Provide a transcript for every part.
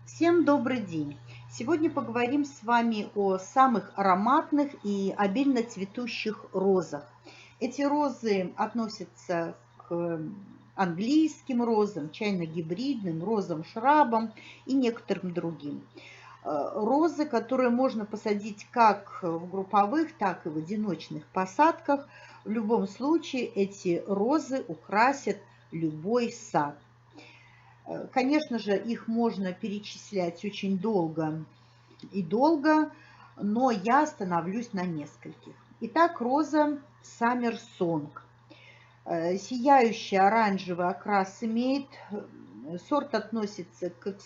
Всем добрый день! Сегодня поговорим с вами о самых ароматных и обильно цветущих розах. Эти розы относятся к английским розам, чайно-гибридным, розам-шрабам и некоторым другим. Розы, которые можно посадить как в групповых, так и в одиночных посадках. В любом случае эти розы украсят любой сад. Конечно же, их можно перечислять очень долго и долго, но я остановлюсь на нескольких. Итак, роза Summer Song. Сияющий оранжевый окрас имеет, сорт относится к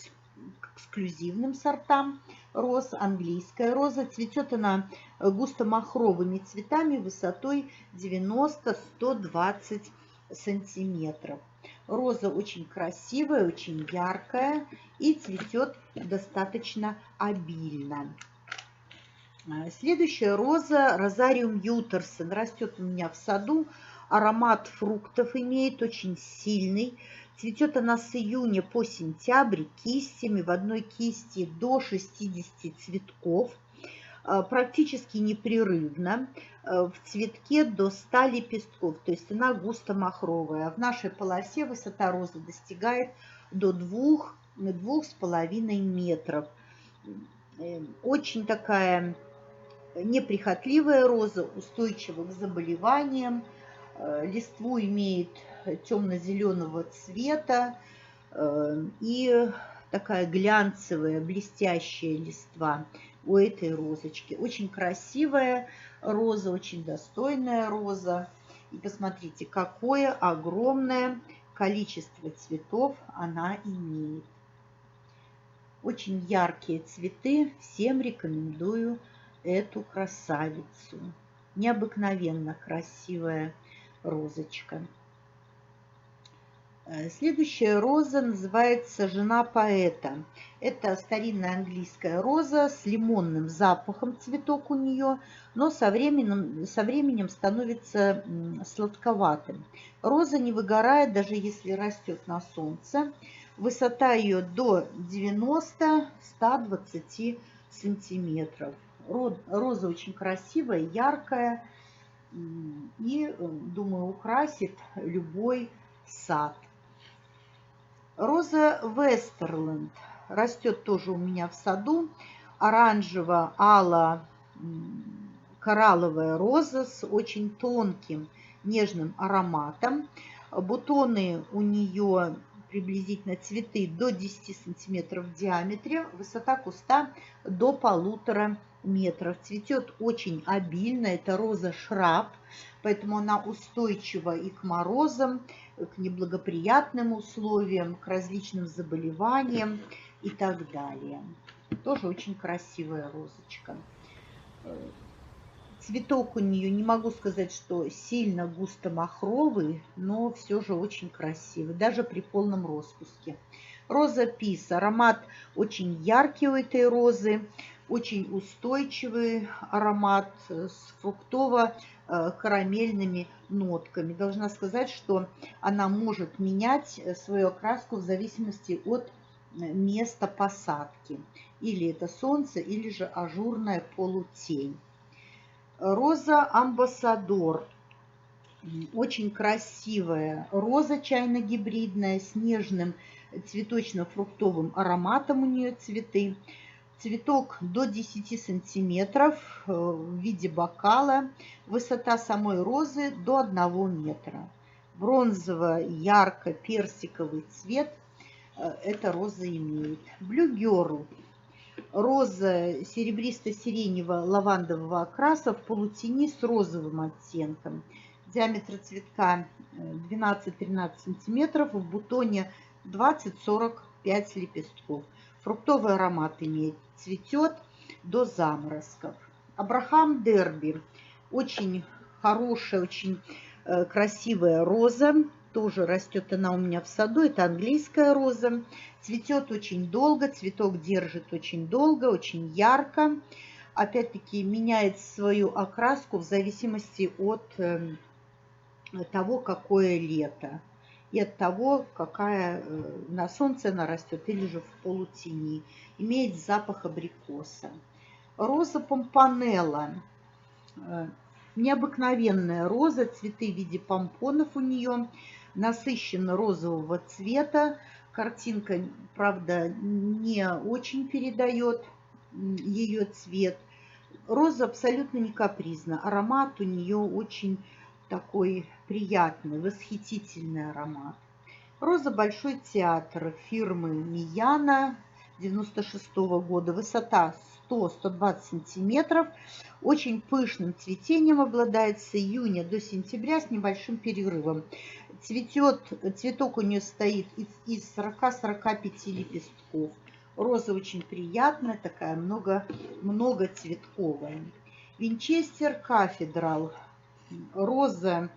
эксклюзивным сортам роз, английская роза. Цветет она густо-махровыми цветами высотой 90-120 сантиметров. Роза очень красивая, очень яркая и цветет достаточно обильно. Следующая роза Розариум Ютерсон. Растет у меня в саду. Аромат фруктов имеет очень сильный. Цветет она с июня по сентябрь кистями. В одной кисти до 60 цветков. Практически непрерывно. В цветке до 100 лепестков. То есть она густо-махровая. В нашей полосе высота розы достигает до 2-2,5 метров. Очень такая неприхотливая роза, устойчива к заболеваниям, листву имеет темно-зеленого цвета и такая глянцевая, блестящая листва у этой розочки. Очень красивая роза, очень достойная роза. И посмотрите, какое огромное количество цветов она имеет. Очень яркие цветы, всем рекомендую эту красавицу. Необыкновенно красивая розочка. Следующая роза называется «Жена поэта». Это старинная английская роза с лимонным запахом, цветок у нее, но со временем становится сладковатым. Роза не выгорает, даже если растет на солнце. Высота ее до 90-120 сантиметров. Роза очень красивая, яркая и, думаю, украсит любой сад. Роза Вестерленд растет тоже у меня в саду. Оранжево-ало-коралловая роза с очень тонким нежным ароматом. Бутоны у нее приблизительно цветы до 10 сантиметров в диаметре. Высота куста до 1,5 метров. Цветет очень обильно. Это роза шраб, поэтому она устойчива и к морозам, к неблагоприятным условиям, к различным заболеваниям и так далее. Тоже очень красивая розочка. Цветок у нее, не могу сказать, что сильно густо-махровый, но все же очень красивый, даже при полном распуске. Роза Пис. Аромат очень яркий у этой розы, очень устойчивый аромат с фруктово-карамельными нотками. Должна сказать, что она может менять свою окраску в зависимости от места посадки. Или это солнце, или же ажурная полутень. Роза Амбассадор. Очень красивая роза чайно-гибридная с нежным цветочно-фруктовым ароматом у нее цветы. Цветок до 10 сантиметров в виде бокала. Высота самой розы до 1 метра. Бронзово-ярко-персиковый цвет эта роза имеет. Blue Girl. Роза серебристо-сиренево-лавандового окраса в полутени с розовым оттенком. Диаметр цветка 12-13 сантиметров, в бутоне 20-45 лепестков. Фруктовый аромат имеет, цветет до заморозков. Абрахам Дерби. Очень хорошая, очень красивая роза. Тоже растет она у меня в саду. Это английская роза. Цветет очень долго, цветок держит очень долго, очень ярко. Опять-таки меняет свою окраску в зависимости от того, какое лето. и от того, какая на солнце она растет или же в полутени. Имеет запах абрикоса. Роза помпонелла. Необыкновенная роза, цветы в виде помпонов у нее, насыщенно розового цвета. Картинка, правда, не очень передает ее цвет. Роза абсолютно не капризна. Аромат у нее очень такой приятный, восхитительный аромат. Роза Большой театр фирмы Мияна 96-го года. Высота 100-120 сантиметров. Очень пышным цветением обладает с июня до сентября с небольшим перерывом. Цветок у нее состоит из 40-45 лепестков. Роза очень приятная, такая многоцветковая. Винчестер Кафедрал. Роза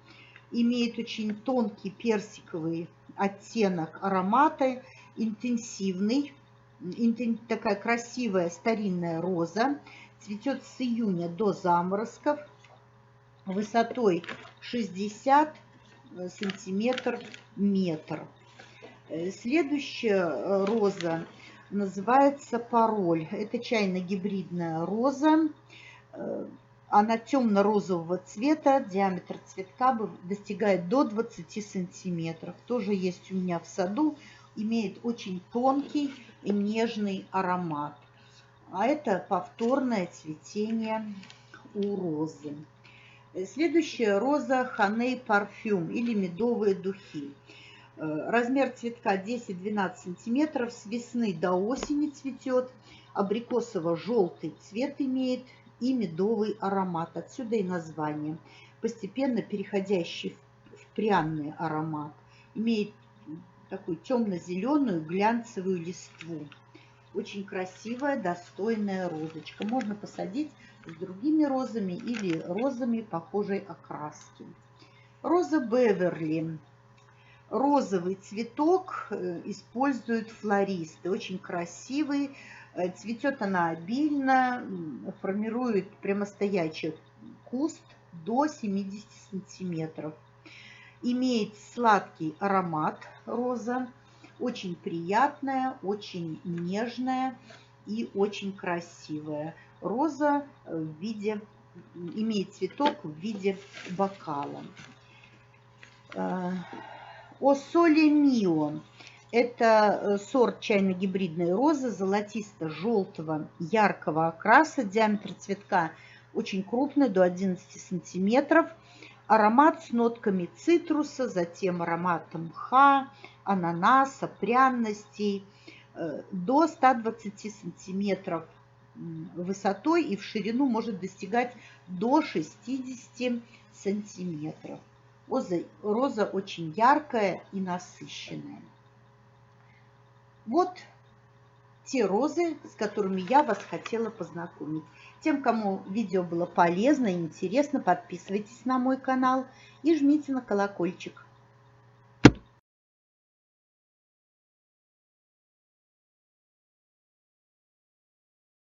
имеет очень тонкий персиковый оттенок аромата, интенсивный, такая красивая старинная роза. Цветет с июня до заморозков, высотой 60 сантиметров метр. Следующая роза называется Пароль. Это чайно-гибридная роза. Она темно-розового цвета, диаметр цветка достигает до 20 сантиметров. Тоже есть у меня в саду, имеет очень тонкий и нежный аромат. А это повторное цветение у розы. Следующая роза Ханей парфюм или медовые духи. Размер цветка 10-12 сантиметров, с весны до осени цветет, абрикосово-желтый цвет имеет и медовый аромат. Отсюда и название. Постепенно переходящий в пряный аромат. Имеет такую темно-зеленую глянцевую листву. Очень красивая, достойная розочка. Можно посадить с другими розами или розами похожей окраски. Роза Беверли. Розовый цветок используют флористы. Очень красивый. Цветет она обильно, формирует прямостоячий куст до 70 сантиметров. Имеет сладкий аромат роза, очень приятная, очень нежная и очень красивая. Роза имеет цветок в виде бокала. О Соле Мио. Это сорт чайно-гибридной розы золотисто-желтого яркого окраса. Диаметр цветка очень крупный, до 11 сантиметров. Аромат с нотками цитруса, затем ароматом мха, ананаса, пряностей. До 120 сантиметров высотой и в ширину может достигать до 60 сантиметров. Роза очень яркая и насыщенная. Вот те розы, с которыми я вас хотела познакомить. Тем, кому видео было полезно и интересно, подписывайтесь на мой канал и жмите на колокольчик.